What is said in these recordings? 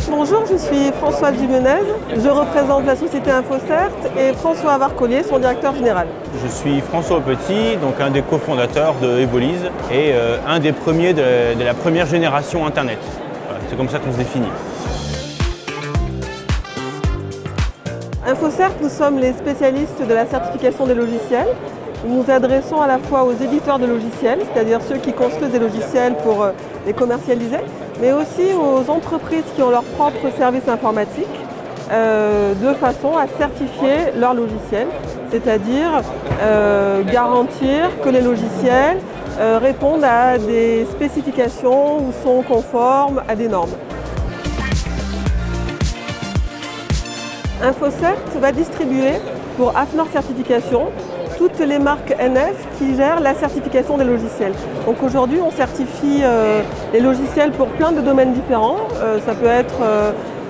Bonjour, je suis Françoise Dumenez, je représente la société InfoCert et François Varcollier, son directeur général. Je suis François Petit, donc un des cofondateurs de Evolise et un des premiers de la première génération Internet. Voilà, c'est comme ça qu'on se définit. InfoCert, nous sommes les spécialistes de la certification des logiciels. Nous nous adressons à la fois aux éditeurs de logiciels, c'est-à-dire ceux qui construisent des logiciels pour les commercialiser, mais aussi aux entreprises qui ont leur propre service informatique, de façon à certifier leurs logiciels, c'est-à-dire garantir que les logiciels répondent à des spécifications ou sont conformes à des normes. InfoCert va distribuer pour AFNOR Certification toutes les marques NF qui gèrent la certification des logiciels. Donc aujourd'hui, on certifie les logiciels pour plein de domaines différents. Ça peut être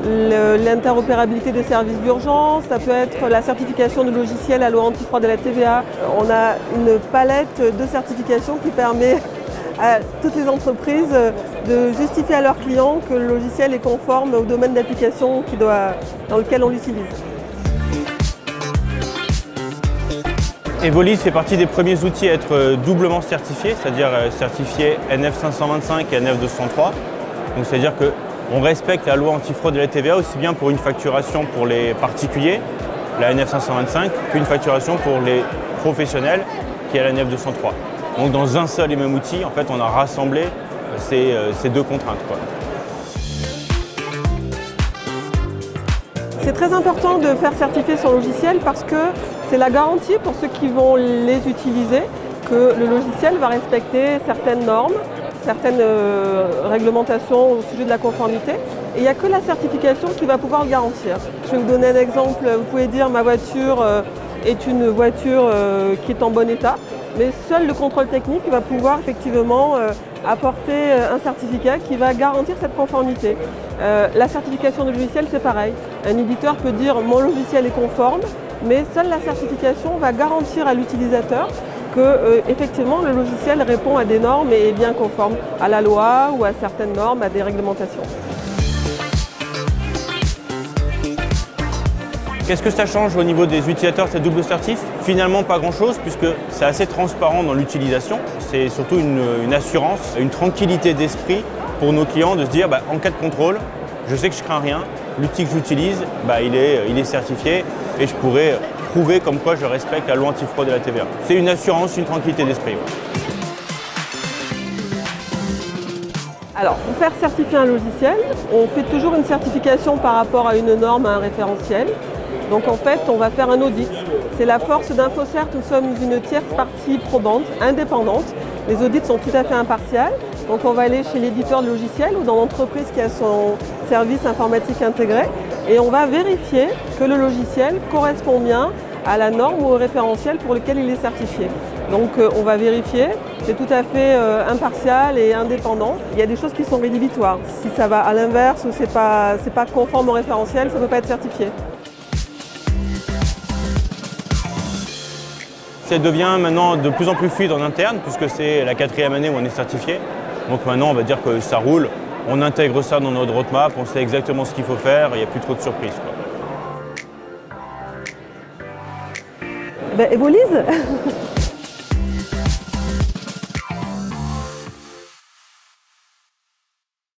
l'interopérabilité des services d'urgence, ça peut être la certification de logiciels à loi antifraude de la TVA. On a une palette de certifications qui permet à toutes les entreprises de justifier à leurs clients que le logiciel est conforme au domaine d'application dans lequel on l'utilise. Evolise fait partie des premiers outils à être doublement certifiés, c'est-à-dire certifié NF525 et NF203. Donc c'est-à-dire qu'on respecte la loi antifraude de la TVA aussi bien pour une facturation pour les particuliers, la NF525, qu'une facturation pour les professionnels, qui est la NF203. Donc dans un seul et même outil, en fait, on a rassemblé ces deux contraintes, quoi. C'est très important de faire certifier son logiciel parce que c'est la garantie pour ceux qui vont les utiliser que le logiciel va respecter certaines normes, certaines réglementations au sujet de la conformité. Et il n'y a que la certification qui va pouvoir le garantir. Je vais vous donner un exemple. Vous pouvez dire ma voiture est une voiture qui est en bon état, mais seul le contrôle technique va pouvoir effectivement apporter un certificat qui va garantir cette conformité. La certification de logiciel, c'est pareil. Un éditeur peut dire mon logiciel est conforme, mais seule la certification va garantir à l'utilisateur que effectivement le logiciel répond à des normes et est bien conforme à la loi ou à certaines normes, à des réglementations. Qu'est-ce que ça change au niveau des utilisateurs, cette double certif? Finalement, pas grand-chose, puisque c'est assez transparent dans l'utilisation. C'est surtout une assurance, une tranquillité d'esprit pour nos clients de se dire en cas de contrôle, je sais que je crains rien, l'outil que j'utilise, il est certifié et je pourrais prouver comme quoi je respecte la loi antifraude de la TVA. C'est une assurance, une tranquillité d'esprit. Alors, pour faire certifier un logiciel, on fait toujours une certification par rapport à une norme, à un référentiel. Donc en fait, on va faire un audit. C'est la force d'InfoCert, nous sommes une tierce partie probante, indépendante. Les audits sont tout à fait impartials. Donc on va aller chez l'éditeur de logiciel ou dans l'entreprise qui a son service informatique intégré et on va vérifier que le logiciel correspond bien à la norme ou au référentiel pour lequel il est certifié. Donc on va vérifier, c'est tout à fait impartial et indépendant. Il y a des choses qui sont rédhibitoires. Si ça va à l'inverse ou c'est pas conforme au référentiel, ça ne peut pas être certifié. Ça devient maintenant de plus en plus fluide en interne, puisque c'est la 4e année où on est certifié. Donc maintenant, on va dire que ça roule, on intègre ça dans notre roadmap, on sait exactement ce qu'il faut faire, il n'y a plus trop de surprises, quoi. Evolise